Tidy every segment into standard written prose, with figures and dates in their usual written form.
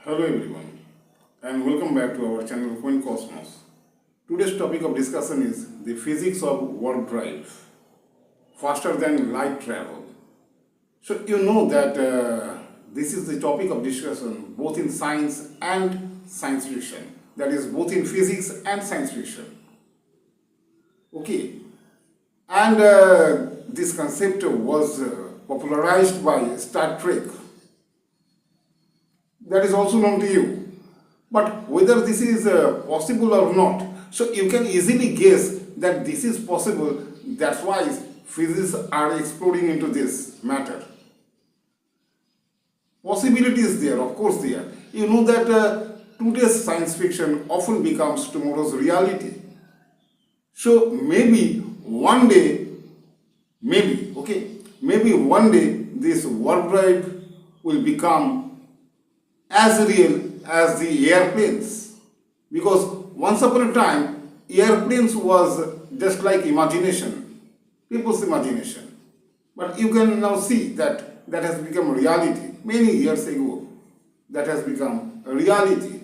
Hello everyone and welcome back to our channel Quaint Cosmos. Today's topic of discussion is the physics of warp drive, faster than light travel. So you know that this is the topic of discussion both in science and science fiction. That is both in physics and science fiction. Okay, and this concept was popularized by Star Trek. That is also known to you. But whether this is possible or not, so you can easily guess that this is possible. That's why physicists are exploring into this matter. Possibilities there, of course there. You know that today's science fiction often becomes tomorrow's reality. So maybe one day, maybe one day this warp drive will become as real as the airplanes, because once upon a time airplanes was just like imagination, people's imagination, but you can now see that that has become reality many years ago. That has become a reality.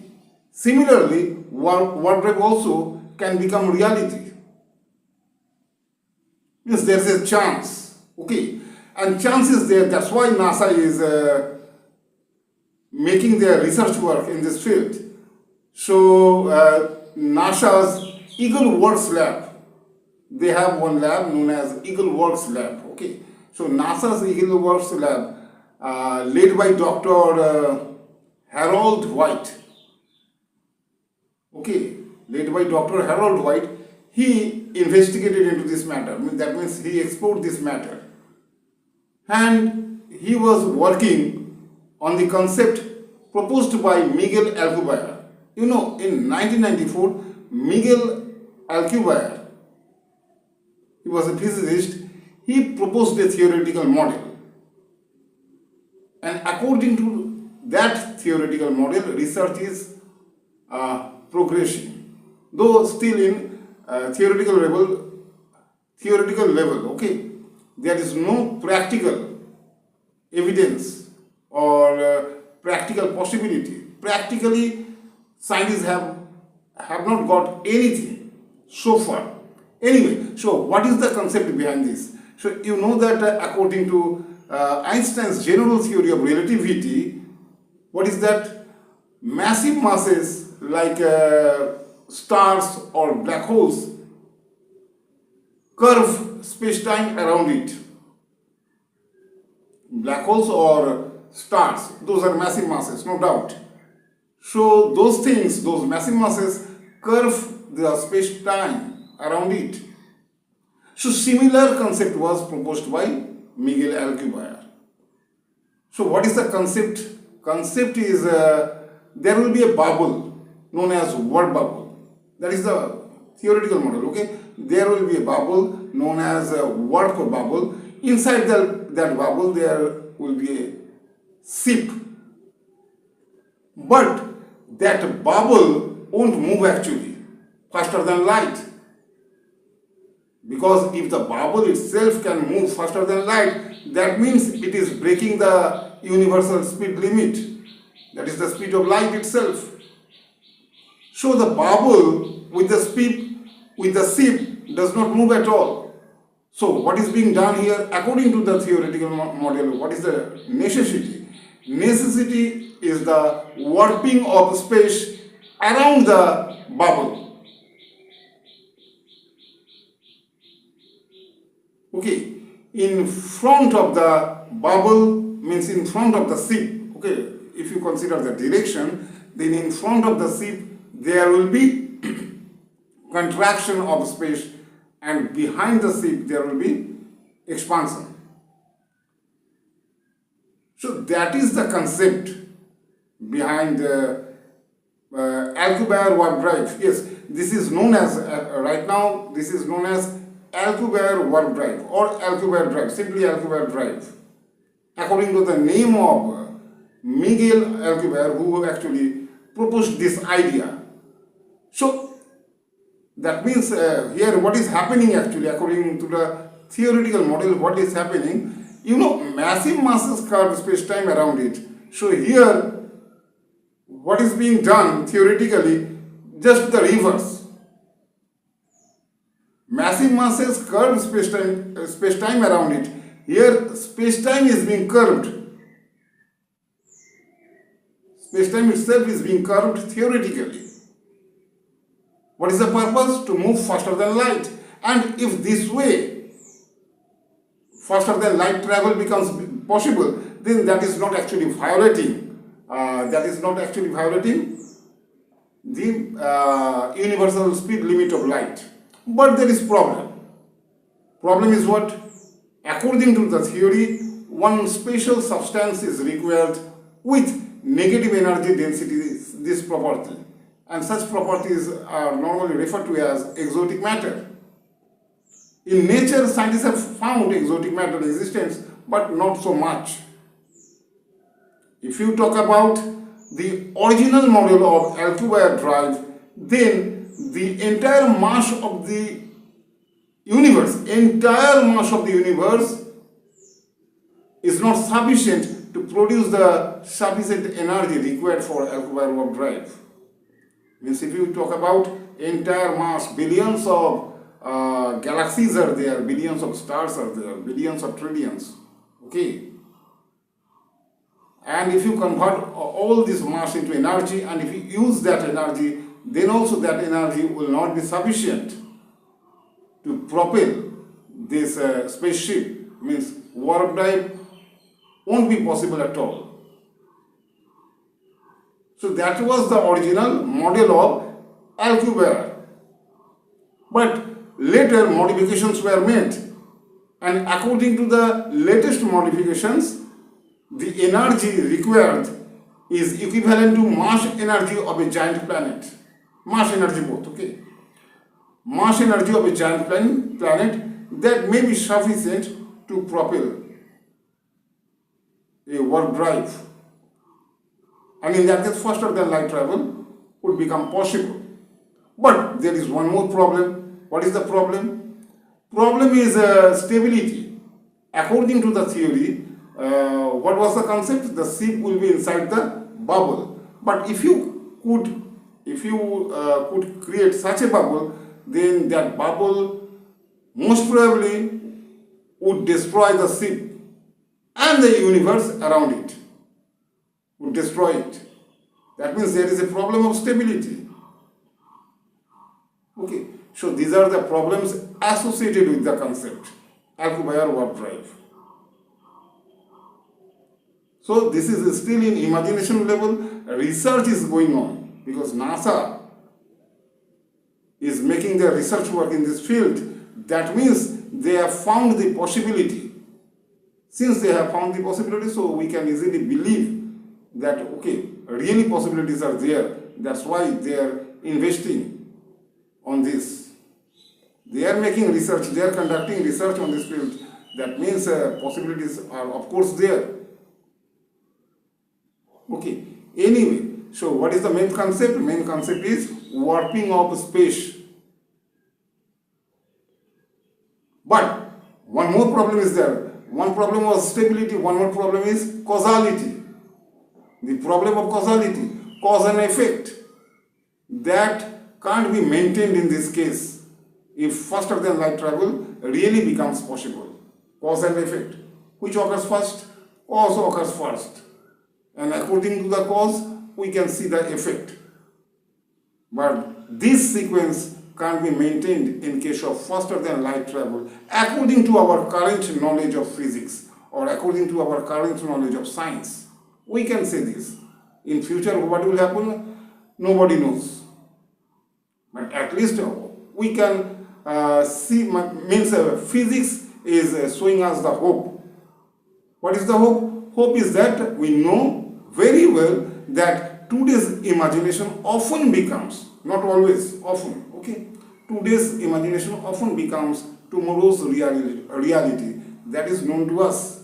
Similarly, warp drive also can become reality. Means there's a chance, okay, and chance is there. That's why NASA is making their research work in this field. So NASA's Eagle Works Lab, they have one lab known as Eagle Works Lab. Okay, so NASA's Eagle Works Lab, led by Dr. Harold White. Okay, led by Dr. Harold White, he investigated into this matter. That means he explored this matter, and he was working on the concept proposed by Miguel Alcubierre. You know, in 1994, Miguel Alcubierre, he was a physicist, he proposed a theoretical model. And according to that theoretical model, research is progressing. Though still in theoretical level, okay, there is no practical evidence or practical possibility. Practically, scientists have not got anything so far. Anyway, so what is the concept behind this? So you know that according to Einstein's general theory of relativity, what is that? Massive masses like stars or black holes curve space-time around it. Black holes or stars, those are massive masses, no doubt. So those things, those massive masses curve the space-time around it. So similar concept was proposed by Miguel Alcubierre. So what is the concept? Concept is there will be a bubble known as warp bubble. That is the theoretical model, okay? There will be a bubble known as a warp bubble. Inside that bubble there will be a ship. But that bubble won't move actually faster than light. Because if the bubble itself can move faster than light, that means it is breaking the universal speed limit. That is the speed of light itself. So the bubble with the ship does not move at all. So what is being done here according to the theoretical model? What is the necessity? Necessity is the warping of space around the bubble. Okay, in front of the bubble means in front of the ship. Okay, if you consider the direction, then in front of the ship there will be contraction of space, and behind the ship there will be expansion. So that is the concept behind Alcubierre warp drive. Yes, this is known as, right now, this is known as Alcubierre warp drive or Alcubierre drive, simply Alcubierre drive, according to the name of Miguel Alcubierre, who actually proposed this idea. So that means here what is happening actually, according to the theoretical model, what is happening, you know, massive masses curve space-time around it. So here what is being done theoretically, just the reverse. Massive masses curve space-time around it. Here, space-time is being curved. Space-time itself is being curved theoretically. What is the purpose? To move faster than light. And if this way, faster than light travel becomes possible, then that is not actually violating. The universal speed limit of light. But there is problem. Problem is what? According to the theory, one special substance is required with negative energy density, this property. And such properties are normally referred to as exotic matter. In nature, scientists have found exotic matter existence, but not so much. If you talk about the original model of Alcubierre Drive, then the entire mass of the universe is not sufficient to produce the sufficient energy required for Alcubierre Drive. Means if you talk about entire mass, billions of galaxies are there, billions of stars are there, billions of trillions, okay? And if you convert all this mass into energy, and if you use that energy, then also that energy will not be sufficient to propel this spaceship. Means warp drive won't be possible at all. So that was the original model of Alcubierre. But later modifications were made, and according to the latest modifications, the energy required is equivalent to mass energy of a giant planet. Mass energy both, okay? Mass energy of a giant planet that may be sufficient to propel a warp drive. And in that case, faster than light travel would become possible. But there is one more problem. What is the problem? Problem is stability. According to the theory, what was the concept? The ship will be inside the bubble. But if you could create such a bubble, then that bubble most probably would destroy the ship and the universe around it. Would destroy it. That means there is a problem of stability. Okay, so these are the problems associated with the concept, Alcubierre warp drive. So this is still in imagination level. Research is going on because NASA is making their research work in this field. That means they have found the possibility. Since they have found the possibility, so we can easily believe that, okay, really possibilities are there. That's why they are investing on this. They are making research, they are conducting research on this field. That means possibilities are of course there. Okay, anyway, so what is the main concept? Main concept is warping of space. But one more problem is there. One problem was stability, one more problem is causality. The problem of causality, cause and effect, that can't be maintained in this case if faster than light travel really becomes possible. Cause and effect. Which occurs first? Cause occurs first. And according to the cause, we can see the effect. But this sequence can't be maintained in case of faster than light travel according to our current knowledge of physics or according to our current knowledge of science. We can say this. In future, what will happen? Nobody knows. But at least we can see, means physics is showing us the hope. What is the hope? Hope is that we know very well that today's imagination often becomes, not always, often, okay? Today's imagination often becomes tomorrow's reality that is known to us.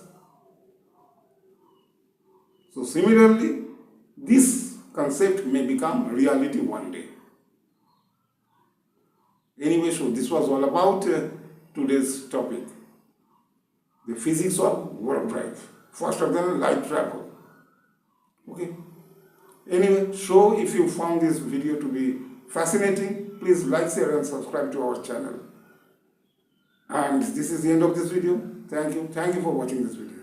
So similarly, this concept may become reality one day. Anyway, so this was all about today's topic. The physics of warp drive, faster than light travel. Okay. Anyway, so if you found this video to be fascinating, please like, share and subscribe to our channel. And this is the end of this video. Thank you. Thank you for watching this video.